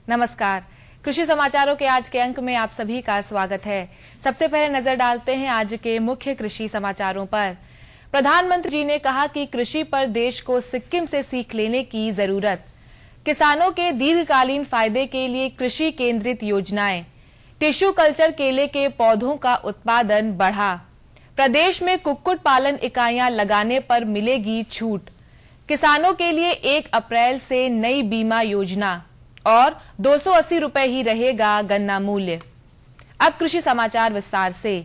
नमस्कार। कृषि समाचारों के आज के अंक में आप सभी का स्वागत है। सबसे पहले नजर डालते हैं आज के मुख्य कृषि समाचारों पर। प्रधानमंत्री जी ने कहा कि कृषि पर देश को सिक्किम से सीख लेने की जरूरत। किसानों के दीर्घकालीन फायदे के लिए कृषि केंद्रित योजनाएं। टिश्यू कल्चर केले के पौधों का उत्पादन बढ़ा। प्रदेश में कुक्कुट पालन इकाइयां लगाने पर मिलेगी छूट। किसानों के लिए 1 अप्रैल से नई बीमा योजना और 280 रुपए ही रहेगा गन्ना मूल्य। अब कृषि समाचार विस्तार से।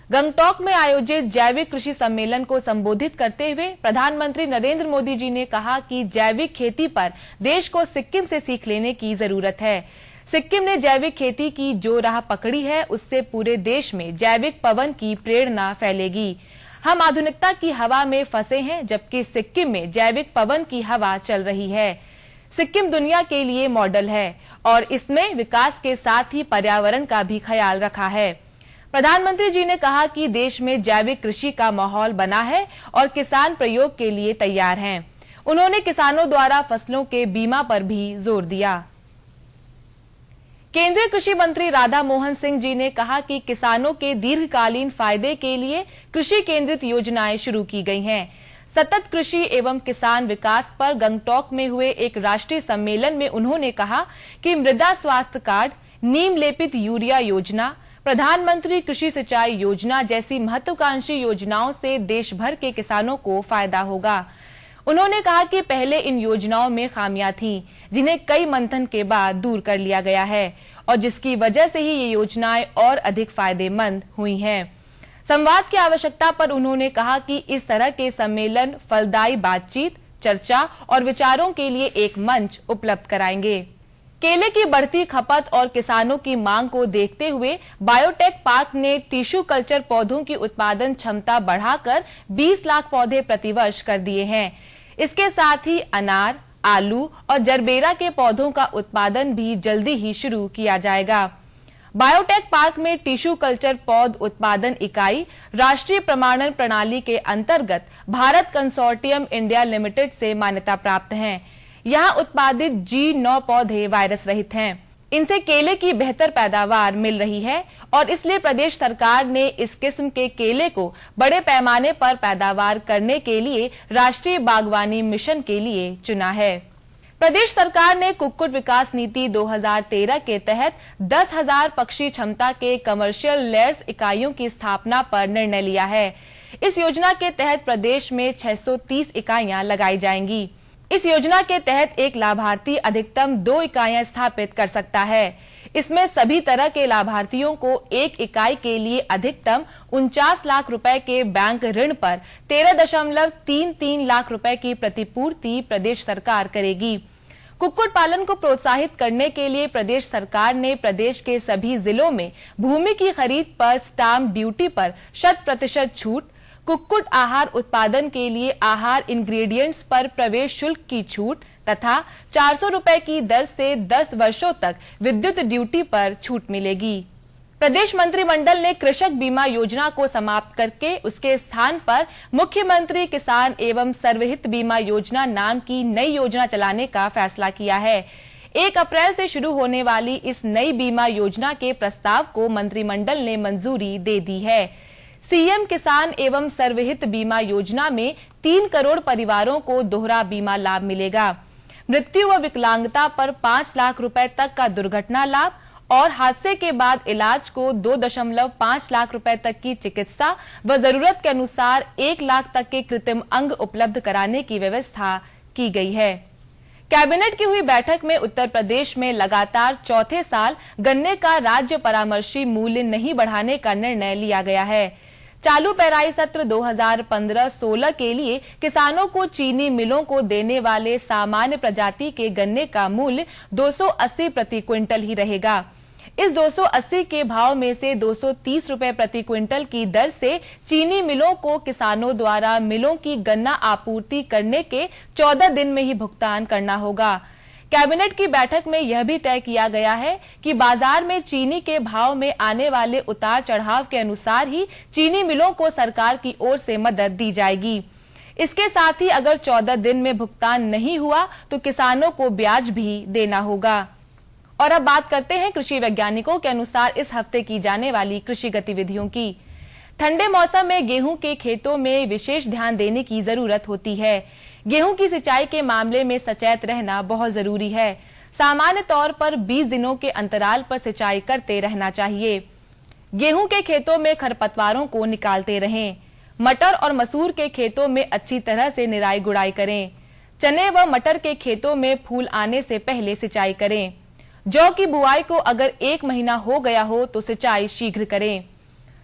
गंगटोक में आयोजित जैविक कृषि सम्मेलन को संबोधित करते हुए प्रधानमंत्री नरेंद्र मोदी जी ने कहा कि जैविक खेती पर देश को सिक्किम से सीख लेने की जरूरत है। सिक्किम ने जैविक खेती की जो राह पकड़ी है, उससे पूरे देश में जैविक पवन की प्रेरणा फैलेगी। हम आधुनिकता की हवा में फंसे हैं, जबकि सिक्किम में जैविक पवन की हवा चल रही है। सिक्किम दुनिया के लिए मॉडल है और इसमें विकास के साथ ही पर्यावरण का भी ख्याल रखा है। प्रधानमंत्री जी ने कहा कि देश में जैविक कृषि का माहौल बना है और किसान प्रयोग के लिए तैयार हैं। उन्होंने किसानों द्वारा फसलों के बीमा पर भी जोर दिया। केंद्रीय कृषि मंत्री राधा मोहन सिंह जी ने कहा कि किसानों के दीर्घकालीन फायदे के लिए कृषि केंद्रित योजनाएं शुरू की गई हैं। सतत कृषि एवं किसान विकास पर गंगटोक में हुए एक राष्ट्रीय सम्मेलन में उन्होंने कहा कि मृदा स्वास्थ्य कार्ड, नीम लेपित यूरिया योजना, प्रधानमंत्री कृषि सिंचाई योजना जैसी महत्वाकांक्षी योजनाओं से देश भर के किसानों को फायदा होगा। उन्होंने कहा कि पहले इन योजनाओं में खामियां थीं, जिन्हें कई मंथन के बाद दूर कर लिया गया है और जिसकी वजह से ही ये योजनाएं और अधिक फायदेमंद हुई हैं। संवाद की आवश्यकता पर उन्होंने कहा कि इस तरह के सम्मेलन फलदायी बातचीत, चर्चा और विचारों के लिए एक मंच उपलब्ध कराएंगे। केले की बढ़ती खपत और किसानों की मांग को देखते हुए बायोटेक पार्क ने टिश्यू कल्चर पौधों की उत्पादन क्षमता बढ़ाकर 20 लाख पौधे प्रतिवर्ष कर दिए हैं। इसके साथ ही अनार, आलू और जरबेरा के पौधों का उत्पादन भी जल्दी ही शुरू किया जाएगा। बायोटेक पार्क में टिश्यू कल्चर पौध उत्पादन इकाई राष्ट्रीय प्रमाणन प्रणाली के अंतर्गत भारत कंसोर्टियम इंडिया लिमिटेड से मान्यता प्राप्त हैं। यहाँ उत्पादित G9 पौधे वायरस रहित हैं। इनसे केले की बेहतर पैदावार मिल रही है और इसलिए प्रदेश सरकार ने इस किस्म के केले को बड़े पैमाने पर पैदावार करने के लिए राष्ट्रीय बागवानी मिशन के लिए चुना है। प्रदेश सरकार ने कुक्कुट विकास नीति 2013 के तहत 10,000 पक्षी क्षमता के कमर्शियल लेयर्स इकाइयों की स्थापना पर निर्णय लिया है। इस योजना के तहत प्रदेश में 630 इकाइयां लगाई जाएंगी। इस योजना के तहत एक लाभार्थी अधिकतम 2 इकाइयां स्थापित कर सकता है। इसमें सभी तरह के लाभार्थियों को एक इकाई के लिए अधिकतम 49 लाख रुपए के बैंक ऋण पर 13.33 लाख रुपए की प्रतिपूर्ति प्रदेश सरकार करेगी। कुक्कुट पालन को प्रोत्साहित करने के लिए प्रदेश सरकार ने प्रदेश के सभी जिलों में भूमि की खरीद पर स्टाम्प ड्यूटी पर 100% छूट, कुक्कुट आहार उत्पादन के लिए आहार इंग्रेडिएंट्स पर प्रवेश शुल्क की छूट तथा 400 रुपए की दर से 10 वर्षों तक विद्युत ड्यूटी पर छूट मिलेगी। प्रदेश मंत्रिमंडल ने कृषक बीमा योजना को समाप्त करके उसके स्थान पर मुख्यमंत्री किसान एवं सर्वहित बीमा योजना नाम की नई योजना चलाने का फैसला किया है। 1 अप्रैल से शुरू होने वाली इस नई बीमा योजना के प्रस्ताव को मंत्रिमंडल ने मंजूरी दे दी है। सीएम किसान एवं सर्वहित बीमा योजना में 3 करोड़ परिवारों को दोहरा बीमा लाभ मिलेगा। मृत्यु व विकलांगता पर 5 लाख रुपए तक का दुर्घटना लाभ और हादसे के बाद इलाज को 2.5 लाख रुपए तक की चिकित्सा व जरूरत के अनुसार 1 लाख तक के कृत्रिम अंग उपलब्ध कराने की व्यवस्था की गई है। कैबिनेट की हुई बैठक में उत्तर प्रदेश में लगातार चौथे साल गन्ने का राज्य परामर्शी मूल्य नहीं बढ़ाने का निर्णय लिया गया है। चालू पेराई सत्र 2015-16 के लिए किसानों को चीनी मिलों को देने वाले सामान्य प्रजाति के गन्ने का मूल्य 280 प्रति क्विंटल ही रहेगा। इस 280 के भाव में से 230 रुपए प्रति क्विंटल की दर से चीनी मिलों को किसानों द्वारा मिलों की गन्ना आपूर्ति करने के 14 दिन में ही भुगतान करना होगा। कैबिनेट की बैठक में यह भी तय किया गया है कि बाजार में चीनी के भाव में आने वाले उतार चढ़ाव के अनुसार ही चीनी मिलों को सरकार की ओर से मदद दी जाएगी। इसके साथ ही अगर 14 दिन में भुगतान नहीं हुआ तो किसानों को ब्याज भी देना होगा। और अब बात करते हैं कृषि वैज्ञानिकों के अनुसार इस हफ्ते की जाने वाली कृषि गतिविधियों की। ठंडे मौसम में गेहूं के खेतों में विशेष ध्यान देने की जरूरत होती है। गेहूं की सिंचाई के मामले में सचेत रहना बहुत जरूरी है। सामान्य तौर पर 20 दिनों के अंतराल पर सिंचाई करते रहना चाहिए। गेहूं के खेतों में खरपतवारों को निकालते रहें। मटर और मसूर के खेतों में अच्छी तरह से निराई गुड़ाई करें। चने व मटर के खेतों में फूल आने से पहले सिंचाई करें। जौ की बुआई को अगर 1 महीना हो गया हो तो सिंचाई शीघ्र करें।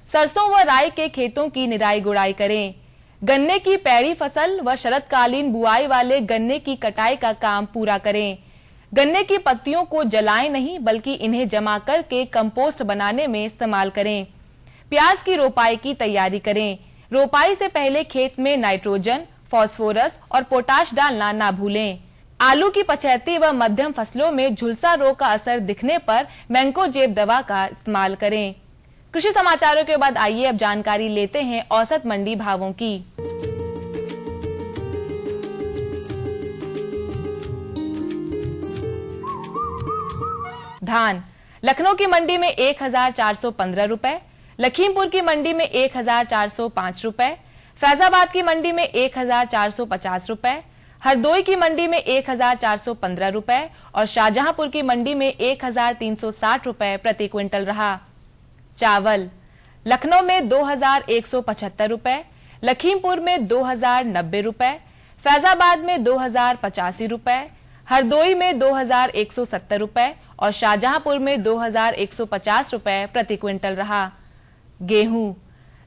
सरसों व राई के खेतों की निराई गुड़ाई करें। गन्ने की पैड़ी फसल व शरतकालीन बुआई वाले गन्ने की कटाई का काम पूरा करें। गन्ने की पत्तियों को जलाएं नहीं बल्कि इन्हें जमा करके कंपोस्ट बनाने में इस्तेमाल करें। प्याज की रोपाई की तैयारी करें। रोपाई से पहले खेत में नाइट्रोजन, फास्फोरस और पोटाश डालना ना भूलें। आलू की पछैती व मध्यम फसलों में झुलसा रोग का असर दिखने पर मैंकोजेब दवा का इस्तेमाल करें। कृषि समाचारों के बाद आइए अब जानकारी लेते हैं औसत मंडी भावों की। धान लखनऊ की मंडी में 1415 रुपए, लखीमपुर की मंडी में 1405 रुपए, फैजाबाद की मंडी में 1450 रुपए, हरदोई की मंडी में 1415 रुपए और शाहजहांपुर की मंडी में 1360 रुपए प्रति क्विंटल रहा। चावल लखनऊ में 2175 रुपए, लखीमपुर में 2090 रुपए, फैजाबाद में 2085 रुपए, हरदोई में 2170 रुपए और शाहजहांपुर में 2150 रुपए प्रति क्विंटल रहा। गेहूं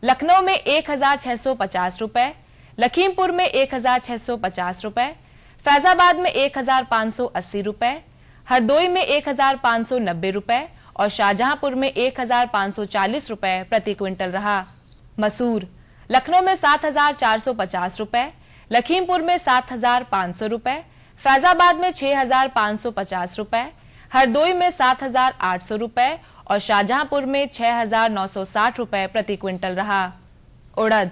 लखनऊ में 1650 रुपए, लखीमपुर में 1650 रुपए, फैजाबाद में 1580 रुपए, हरदोई में 1590 रुपए और शाहजहांपुर में 1540 रुपए प्रति क्विंटल रहा। मसूर लखनऊ में 7450 रुपए, लखीमपुर में 7500 रुपए, फैजाबाद में 6550 रुपए, हरदोई में 7800 रुपए और शाहजहांपुर में 6960 रुपए प्रति क्विंटल रहा। उड़द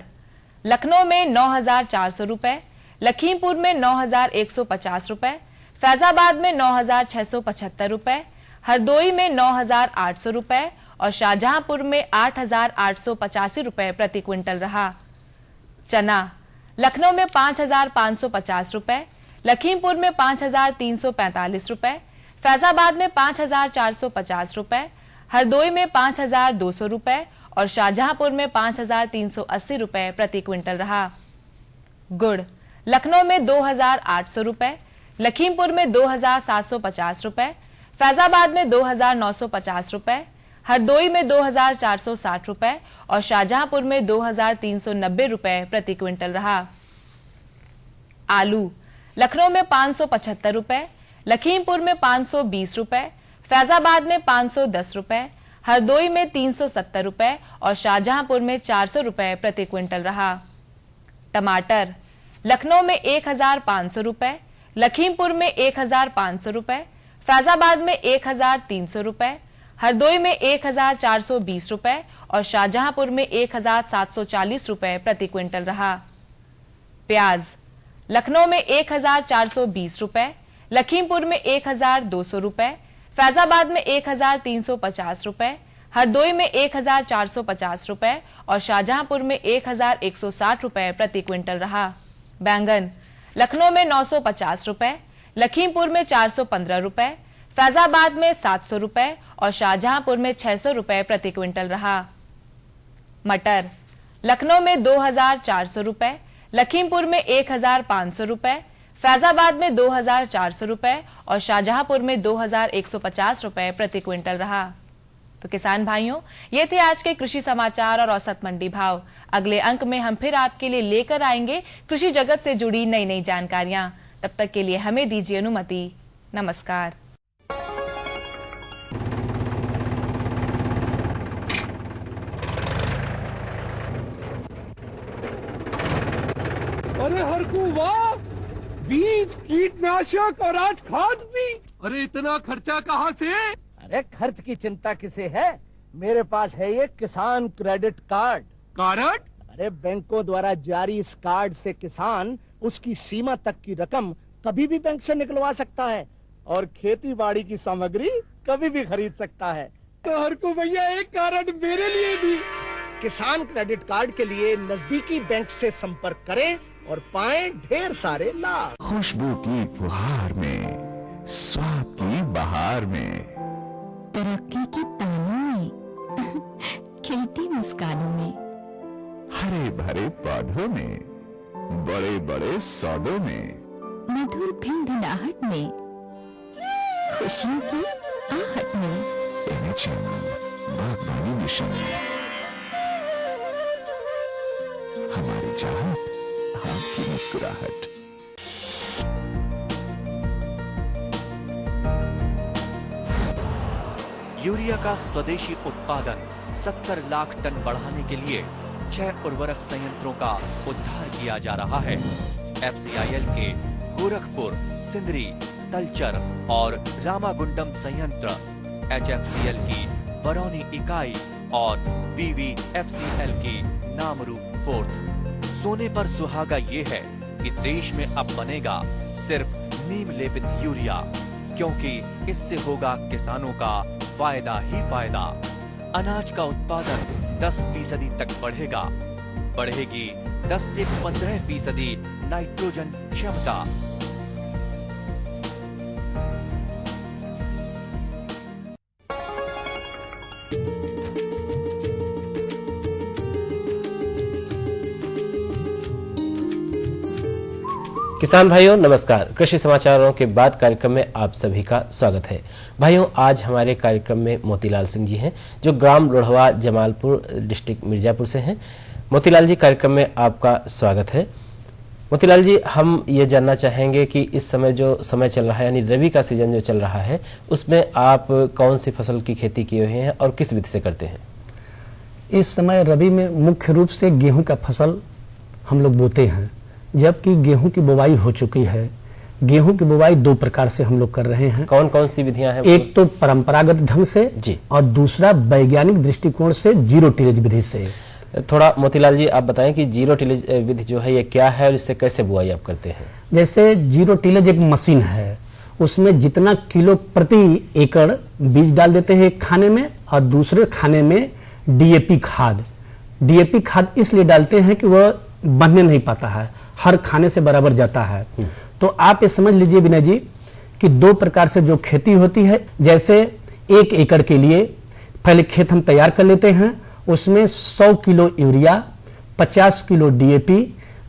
लखनऊ में 9400 रुपए, लखीमपुर में 9150 रुपए, फैजाबाद में 9675 रुपए, हरदोई में 9800 रुपए और शाहजहांपुर में 8885 रुपए प्रति क्विंटल रहा। चना लखनऊ में 5550 रुपए, लखीमपुर में 5345 रुपए, फैजाबाद में 5450 रुपए, हरदोई में 5200 रुपए और शाहजहांपुर में 5380 रुपए प्रति क्विंटल रहा। गुड़ लखनऊ में 2800 रुपए, लखीमपुर में 2750 रुपए, फैजाबाद में 2950 रुपए, हरदोई में 2460 रुपए और शाहजहांपुर में 2390 रुपए प्रति क्विंटल रहा। आलू लखनऊ में 575 रुपए, लखीमपुर में 520 रुपए, फैजाबाद में 510 रुपए, हरदोई में 370 रुपए और शाहजहांपुर में 400 रुपए प्रति क्विंटल रहा। टमाटर लखनऊ में 1500 रुपए, लखीमपुर में 1500 रुपए, फैजाबाद में 1300 रुपए, हरदोई में 1420 रुपए और शाहजहांपुर में 1740 रुपए प्रति क्विंटल रहा। प्याज लखनऊ में 1420 रुपए, लखीमपुर में 1200 रुपए, फैजाबाद में 1350 रुपए, हरदोई में 1450 रुपए और शाहजहांपुर में 1160 रुपए प्रति क्विंटल रहा। बैंगन लखनऊ में 950 रुपए, लखीमपुर में 415 रुपए, फैजाबाद में 700 रुपए और शाहजहांपुर में 600 रुपए प्रति क्विंटल रहा। मटर लखनऊ में 2400 रुपए, लखीमपुर में 1500 रुपए, फैजाबाद में 2400 रुपए और शाहजहांपुर में 2150 रुपए प्रति क्विंटल रहा। तो किसान भाइयों, ये थे आज के कृषि समाचार और औसत मंडी भाव। अगले अंक में हम फिर आपके लिए लेकर आएंगे कृषि जगत से जुड़ी नई नई जानकारियां। तब तक के लिए हमें दीजिए अनुमति। नमस्कार। अरे हरकू वाह, बीज, कीटनाशक और आज खाद भी। अरे इतना खर्चा कहाँ से? अरे खर्च की चिंता किसे है, मेरे पास है ये किसान क्रेडिट कार्ड। कार्ड? अरे बैंकों द्वारा जारी इस कार्ड से किसान उसकी सीमा तक की रकम कभी भी बैंक से निकलवा सकता है। और खेती बाड़ी की सामग्री कभी भी खरीद सकता है। तो हर को भैया एक कारण मेरे लिए भी। किसान क्रेडिट कार्ड के लिए नजदीकी बैंक से संपर्क करें और पाएं ढेर सारे लाभ। खुशबू की फुहार में, स्वाद की बहार में, तरक्की की तानों में, खिलती मुस्कानों में, हरे भरे पौधों में, बड़े बड़े सौदों में, मधुर भिनभिनाहट में, खुशियों की आहट में, बागवानी मिशन, हमारी चाहत, आपकी मुस्कुराहट। यूरिया का स्वदेशी उत्पादन 70 लाख टन बढ़ाने के लिए 6 उर्वरक संयंत्रों का उद्धार किया जा रहा है। FCIL के गोरखपुर, सिंदरी, तलचर और रामागुंडम संयंत्र, HFCL की बरौनी इकाई और BVFCL की नामरू फोर्थ। सोने पर सुहागा ये है कि देश में अब बनेगा सिर्फ नीम लेपित यूरिया, क्योंकि इससे होगा किसानों का फायदा ही फायदा। अनाज का उत्पादन 10% तक बढ़ेगा। बढ़ेगी 10 से 15% नाइट्रोजन क्षमता। किसान भाइयों नमस्कार। कृषि समाचारों के बाद कार्यक्रम में आप सभी का स्वागत है। भाइयों, आज हमारे कार्यक्रम में मोतीलाल सिंह जी हैं जो ग्राम लोढ़वा, जमालपुर, डिस्ट्रिक्ट मिर्जापुर से हैं। मोतीलाल जी, कार्यक्रम में आपका स्वागत है। मोतीलाल जी, हम ये जानना चाहेंगे कि इस समय जो समय चल रहा है, यानी रबी का सीजन जो चल रहा है, उसमें आप कौन सी फसल की खेती किए हुए हैं और किस विधि से करते हैं? इस समय रबी में मुख्य रूप से गेहूं का फसल हम लोग बोते हैं, जबकि गेहूं की बुवाई हो चुकी है। गेहूं की बुवाई 2 प्रकार से हम लोग कर रहे हैं। कौन कौन सी विधियां हैं? एक तो परंपरागत ढंग से जी, और दूसरा वैज्ञानिक दृष्टिकोण से जीरो टिलेज विधि से। थोड़ा मोतीलाल जी आप बताएं कि जीरो टिलेज विधि जो है ये क्या है और इससे कैसे बुआई आप करते हैं? जैसे जीरो टिलेज एक मशीन है, उसमें जितना किलो प्रति एकड़ बीज डाल देते हैं एक खाने में और दूसरे खाने में DAP खाद इसलिए डालते हैं कि वह बनने नहीं पाता है, हर खाने से बराबर जाता है। तो आप ये समझ लीजिए विनय जी कि 2 प्रकार से जो खेती होती है, जैसे 1 एकड़ के लिए पहले खेत हम तैयार कर लेते हैं, उसमें 100 kilo urea, 50 kilo DAP,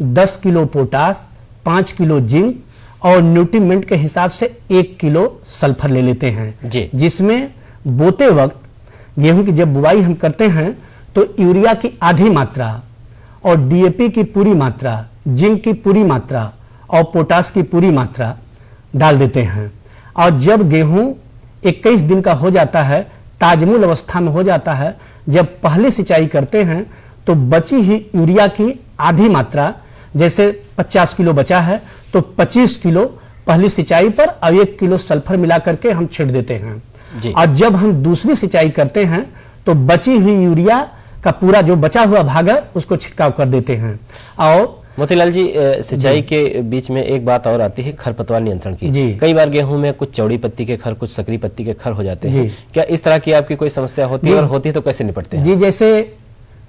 10 kilo potash, 5 kilo zinc और न्यूट्रीमेंट के हिसाब से 1 किलो सल्फर ले लेते हैं जी। जिसमें बोते वक्त गेहूं की जब बुवाई हम करते हैं तो यूरिया की आधी मात्रा और DAP की पूरी मात्रा, जिंक की पूरी मात्रा और पोटास की पूरी मात्रा डाल देते हैं। और जब गेहूं 21 दिन का हो जाता है, ताजमूल अवस्था में हो जाता है, जब पहले सिंचाई करते हैं तो बची ही यूरिया की आधी मात्रा, जैसे 50 किलो बचा है तो 25 किलो पहली सिंचाई पर और 1 किलो सल्फर मिला करके हम छिड़ देते हैं जी। और जब हम दूसरी सिंचाई करते हैं तो बची हुई यूरिया का पूरा जो बचा हुआ भाग है उसको छिड़काव कर देते हैं। और मोतीलाल जी, सिंचाई के बीच में एक बात और आती है खरपतवार नियंत्रण की। जी। कई बार गेहूं में कुछ चौड़ी पत्ती के खर, कुछ सकरी पत्ती के खर हो जाते हैं। जी। क्या इस तरह की आपकी कोई समस्या होती है और होती है तो कैसे निपटते हैं? जी, जैसे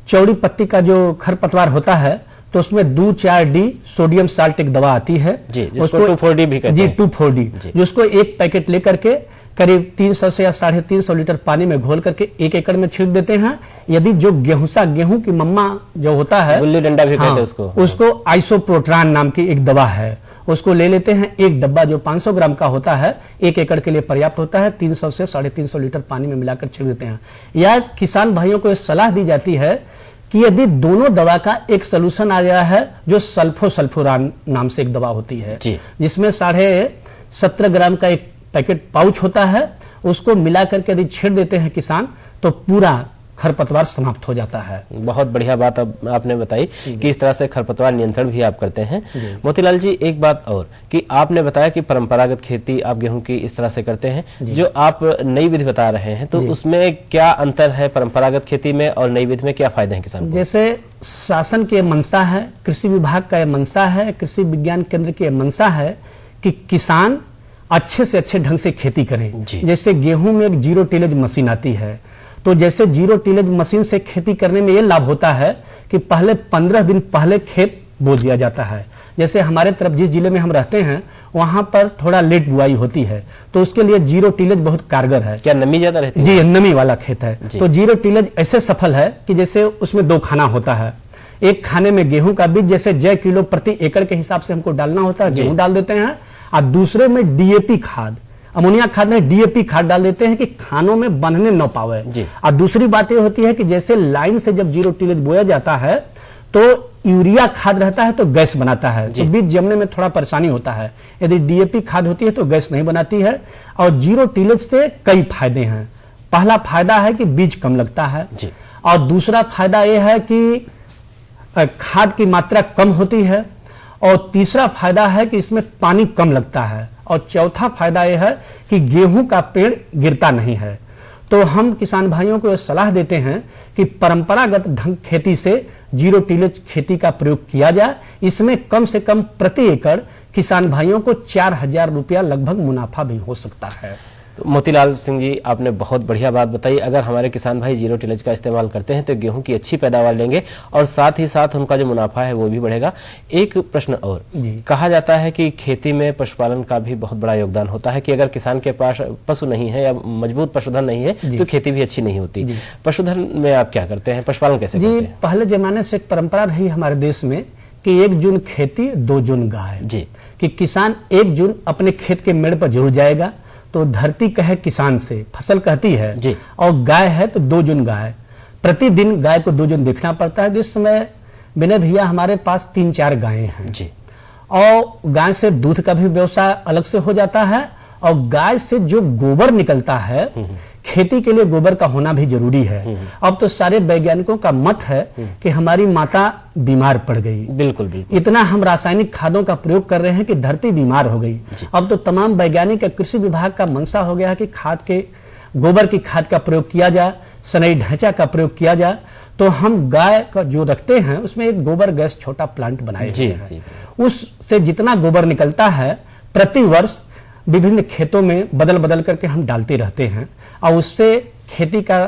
चौड़ी पत्ती का जो खरपतवार होता है तो उसमें 2,4-D सोडियम साल्ट एक दवा आती है जी, जिसको 2,4-D भी कहते हैं। 2,4-D, जिसको 1 पैकेट लेकर के करीब 300 से या 350 लीटर पानी में घोल करके 1 एकड़ में छिड़क देते हैं। यदि जो गेहूं की मम्मा जो होता है, गुल्ली डंडा भी कहते हैं उसको आइसोप्रोट्रान नाम की एक दवा है, उसको ले लेते हैं। एक डब्बा जो 500 ग्राम का होता है 1 एकड़ के लिए पर्याप्त होता है। 300 से 350 लीटर पानी में मिलाकर छिड़क देते हैं। या किसान भाइयों को सलाह दी जाती है कि यदि दोनों दवा का एक सोल्यूशन आ गया है, जो सल्फोरान नाम से एक दवा होती है, जिसमें 17.5 ग्राम का एक पैकेट पाउच होता है, उसको मिला करके यदि छीड़ देते हैं किसान तो पूरा खरपतवार समाप्त हो जाता है। बहुत बढ़िया बात अब आपने बताई कि इस तरह से खरपतवार नियंत्रण भी आप करते हैं। मोतीलाल जी, एक बात और कि आपने बताया कि परंपरागत खेती आप गेहूं की इस तरह से करते हैं, जो आप नई विधि बता रहे हैं, तो उसमें क्या अंतर है परंपरागत खेती में और नई विधि में? क्या फायदे हैं किसान को? जैसे शासन के मंशा है, कृषि विभाग का मंशा है, कृषि विज्ञान केंद्र की मंशा है कि किसान अच्छे से अच्छे ढंग से खेती जी। करें। जैसे गेहूं में एक जीरो टिलेज मशीन आती है, तो जैसे जीरो टिलेज मशीन से खेती करने में ये लाभ होता है कि पहले 15 दिन पहले खेत बो दिया जाता है। जैसे हमारे तरफ जिस जिले में हम रहते हैं वहां पर थोड़ा लेट बुआई होती है, तो उसके लिए जीरो टिलेज बहुत कारगर है। क्या नमी ज्यादा रहती है? जी, नमी वाला खेत है, तो जीरो टिलेज ऐसे सफल है कि जैसे उसमें 2 खाना होता है। एक खाने में गेहूं का बीज जैसे 1 किलो प्रति एकड़ के हिसाब से हमको डालना होता है, गेहूं डाल देते हैं, और दूसरे में डीएपी खाद, अमोनिया खाद नहीं डीएपी खाद डाल देते हैं कि खानों में बंधने न पावे। और दूसरी बात यह होती है कि जैसे लाइन से जब जीरो टिलेज बोया जाता है तो यूरिया खाद रहता है तो गैस बनाता है, तो बीज जमने में थोड़ा परेशानी होता है। यदि डीएपी खाद होती है तो गैस नहीं बनाती है। और जीरो टिलेज से कई फायदे हैं। पहला फायदा है कि बीज कम लगता है, और दूसरा फायदा यह है कि खाद की मात्रा कम होती है, और तीसरा फायदा है कि इसमें पानी कम लगता है, और चौथा फायदा यह है कि गेहूं का पेड़ गिरता नहीं है। तो हम किसान भाइयों को यह सलाह देते हैं कि परंपरागत ढंग खेती से जीरो टिलेज खेती का प्रयोग किया जाए। इसमें कम से कम प्रति एकड़ किसान भाइयों को 4,000 रुपया लगभग मुनाफा भी हो सकता है। तो मोतीलाल सिंह जी, आपने बहुत बढ़िया बात बताई। अगर हमारे किसान भाई जीरो टिलेज का इस्तेमाल करते हैं तो गेहूं की अच्छी पैदावार लेंगे और साथ ही साथ उनका जो मुनाफा है वो भी बढ़ेगा। एक प्रश्न और, कहा जाता है कि खेती में पशुपालन का भी बहुत बड़ा योगदान होता है कि अगर किसान के पास पशु नहीं है या मजबूत पशुधन नहीं है तो खेती भी अच्छी नहीं होती। पशुधन में आप क्या करते हैं, पशुपालन कैसे करते हैं? पहले जमाने से एक परंपरा रही हमारे देश में कि 1 जून खेती 2 जून गाय, कि किसान 1 जून अपने खेत के मेड़ पर जरूर जाएगा, तो धरती कहे किसान से, फसल कहती है, और गाय है तो 2 जून गाय। प्रतिदिन गाय को 2 जून देखना पड़ता है। इस समय विनय भैया हमारे पास 3-4 गायें हैं जी, और गाय से दूध का भी व्यवसाय अलग से हो जाता है, और गाय से जो गोबर निकलता है, खेती के लिए गोबर का होना भी जरूरी है। अब तो सारे वैज्ञानिकों का मत है कि हमारी माता बीमार पड़ गई, बिल्कुल बिल्कुल, इतना हम रासायनिक खादों का प्रयोग कर रहे हैं कि धरती बीमार हो गई। अब तो तमाम वैज्ञानिक कृषि विभाग का मंशा हो गया है कि खाद के गोबर की खाद का प्रयोग किया जाए, सनई ढांचा का प्रयोग किया जाए। तो हम गाय का जो रखते हैं उसमें एक गोबर गैस छोटा प्लांट बनाए हुए हैं, उससे जितना गोबर निकलता है प्रति वर्ष विभिन्न खेतों में बदल बदल करके हम डालते रहते हैं, और उससे खेती का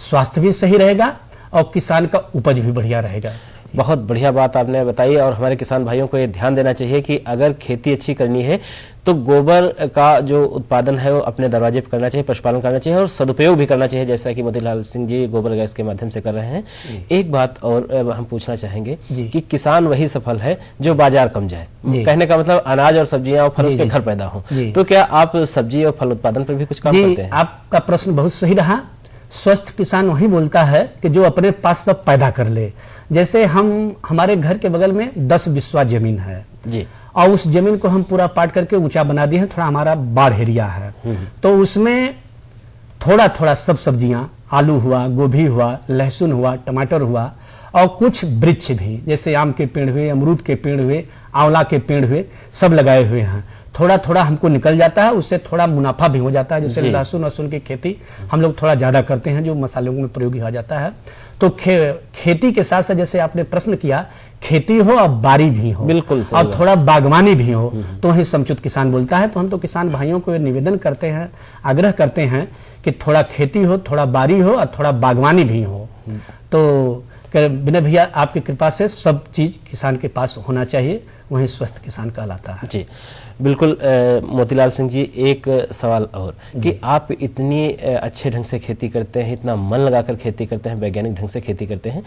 स्वास्थ्य भी सही रहेगा और किसान का उपज भी बढ़िया रहेगा। बहुत बढ़िया बात आपने बताई, और हमारे किसान भाइयों को ये ध्यान देना चाहिए कि अगर खेती अच्छी करनी है तो गोबर का जो उत्पादन है वो अपने दरवाजे पर करना चाहिए, पशुपालन करना चाहिए और सदुपयोग भी करना चाहिए, जैसा कि मोतीलाल सिंह जी गोबर गैस के माध्यम से कर रहे हैं। एक बात और हम पूछना चाहेंगे कि किसान वही सफल है जो बाजार कम जाए, कहने का मतलब अनाज और सब्जियां और फल उसके घर पैदा हो। तो क्या आप सब्जी और फल उत्पादन पर भी कुछ काम करते हैं? आपका प्रश्न बहुत सही रहा। स्वस्थ किसान वही बोलता है कि जो अपने पास सब पैदा कर ले। जैसे हमारे घर के बगल में 10 बिस्वा जमीन है जी, और उस जमीन को हम पूरा पाट करके ऊंचा बना दिए हैं। थोड़ा हमारा बाढ़ एरिया है, तो उसमें थोड़ा थोड़ा सब सब्जियां, आलू हुआ, गोभी हुआ, लहसुन हुआ, टमाटर हुआ, और कुछ वृक्ष भी जैसे आम के पेड़ हुए, अमरूद के पेड़ हुए, आंवला के पेड़ हुए, सब लगाए हुए हैं। थोड़ा थोड़ा हमको निकल जाता है, उससे थोड़ा मुनाफा भी हो जाता है। जैसे लहसुन की खेती हम लोग थोड़ा ज्यादा करते हैं जो मसालों में प्रयोग हो जाता है। तो खेती के साथ साथ जैसे आपने प्रश्न किया, खेती हो और बारी भी हो, बिल्कुल, और थोड़ा बागवानी भी हो, तो वही समचुत किसान बोलता है। तो हम तो किसान भाइयों को निवेदन करते हैं, आग्रह करते हैं कि थोड़ा खेती हो, थोड़ा बारी हो और थोड़ा बागवानी भी हो। तो विनय भैया आपकी कृपा से सब चीज किसान के पास होना चाहिए, वही स्वस्थ किसान कहलाता है। जी बिल्कुल। मोतीलाल सिंह जी, एक सवाल और कि आप इतनी अच्छे ढंग से खेती करते हैं, इतना मन लगाकर खेती करते हैं, वैज्ञानिक ढंग से खेती करते हैं,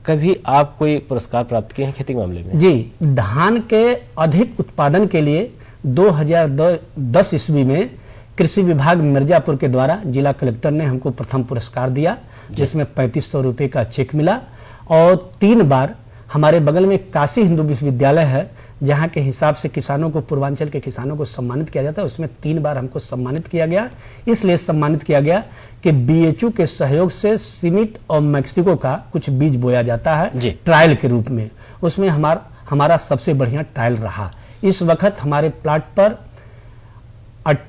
कभी आप कोई पुरस्कार प्राप्त किए हैं खेती के मामले में? जी, धान के अधिक उत्पादन के लिए 2010 ईस्वी में कृषि विभाग मिर्जापुर के द्वारा जिला कलेक्टर ने हमको प्रथम पुरस्कार दिया, जिसमें 3500 रुपये का चेक मिला। और 3 बार हमारे बगल में काशी हिंदू विश्वविद्यालय है, जहाँ के हिसाब से किसानों को, पूर्वांचल के किसानों को सम्मानित किया जाता है, उसमें 3 बार हमको सम्मानित किया गया। इसलिए सम्मानित किया गया कि बीएचयू के सहयोग से सीमिट और मैक्सिको का कुछ बीज बोया जाता है ट्रायल के रूप में, उसमें हमारा सबसे बढ़िया ट्रायल रहा। इस वक्त हमारे प्लाट पर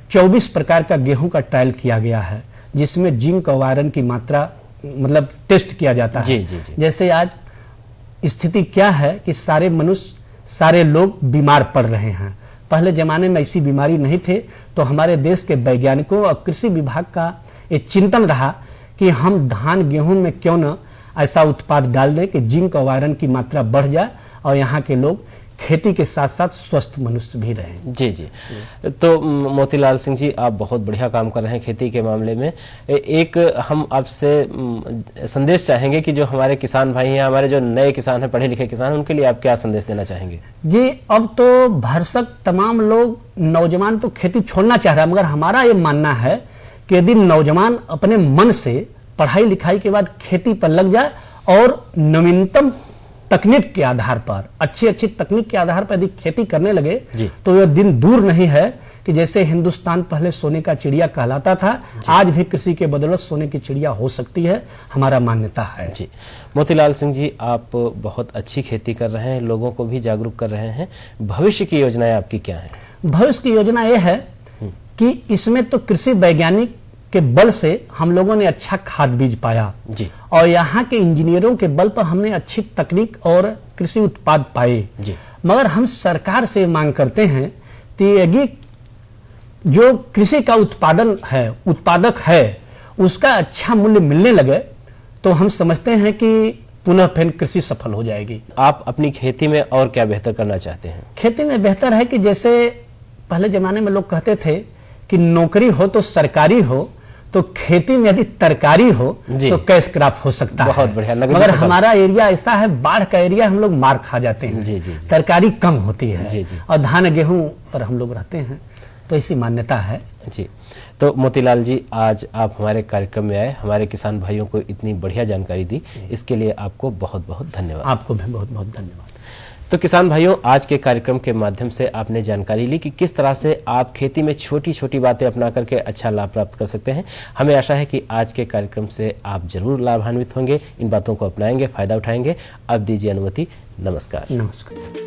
24 प्रकार का गेहूं का ट्रायल किया गया है, जिसमें जिंक और आयरन की मात्रा मतलब टेस्ट किया जाता है। जैसे आज स्थिति क्या है कि सारे मनुष्य, सारे लोग बीमार पड़ रहे हैं, पहले जमाने में ऐसी बीमारी नहीं थे, तो हमारे देश के वैज्ञानिकों और कृषि विभाग का ये चिंतन रहा कि हम धान गेहूं में क्यों न ऐसा उत्पाद डाल दें कि जिंक और आयरन की मात्रा बढ़ जाए और यहाँ के लोग खेती के साथ साथ स्वस्थ मनुष्य भी रहें। जी जी। तो मोतीलाल सिंह जी, आप बहुत बढ़िया काम कर रहे हैं खेती के मामले में। एक हम आपसे संदेश चाहेंगे कि जो हमारे किसान भाई हैं, हमारे जो नए किसान हैं, पढ़े लिखे किसान, उनके लिए आप क्या संदेश देना चाहेंगे? जी, अब तो भरसक तमाम लोग, नौजवान तो खेती छोड़ना चाह रहा है, मगर हमारा ये मानना है कि यदि नौजवान अपने मन से पढ़ाई लिखाई के बाद खेती पर लग जाए और नवीनतम तकनीक के आधार पर, अच्छी तकनीक के आधार पर यदि खेती करने लगे, तो यह दिन दूर नहीं है कि जैसे हिंदुस्तान पहले सोने का चिड़िया कहलाता था, आज भी कृषि के बदौलत सोने की चिड़िया हो सकती है, हमारा मान्यता है। जी, मोतीलाल सिंह जी, आप बहुत अच्छी खेती कर रहे हैं, लोगों को भी जागरूक कर रहे हैं। भविष्य की योजनाएं आपकी क्या है? भविष्य की योजना यह है कि इसमें तो कृषि वैज्ञानिक के बल से हम लोगों ने अच्छा खाद बीज पाया जी, और यहाँ के इंजीनियरों के बल पर हमने अच्छी तकनीक और कृषि उत्पाद पाए जी। मगर हम सरकार से मांग करते हैं कि यदि जो कृषि का उत्पादक है उसका अच्छा मूल्य मिलने लगे, तो हम समझते हैं कि पुनः फिर कृषि सफल हो जाएगी। आप अपनी खेती में और क्या बेहतर करना चाहते हैं? खेती में बेहतर है कि जैसे पहले जमाने में लोग कहते थे कि नौकरी हो तो सरकारी हो, तो खेती में यदि तरकारी हो तो कैश क्रॉप हो सकता है। बहुत बढ़िया। मगर हमारा एरिया ऐसा है, बाढ़ का एरिया, हम लोग मार खा जाते हैं। जी। तरकारी कम होती है। जी। और धान गेहूं पर हम लोग रहते हैं, तो ऐसी मान्यता है। जी, तो मोतीलाल जी, आज आप हमारे कार्यक्रम में आए, हमारे किसान भाइयों को इतनी बढ़िया जानकारी दी, इसके लिए आपको बहुत बहुत धन्यवाद। आपको भी बहुत बहुत धन्यवाद। तो किसान भाइयों, आज के कार्यक्रम के माध्यम से आपने जानकारी ली कि किस तरह से आप खेती में छोटी छोटी बातें अपना करके अच्छा लाभ प्राप्त कर सकते हैं। हमें आशा है कि आज के कार्यक्रम से आप जरूर लाभान्वित होंगे, इन बातों को अपनाएंगे, फायदा उठाएंगे। अब दीजिए अनुमति। नमस्कार। नमस्कार।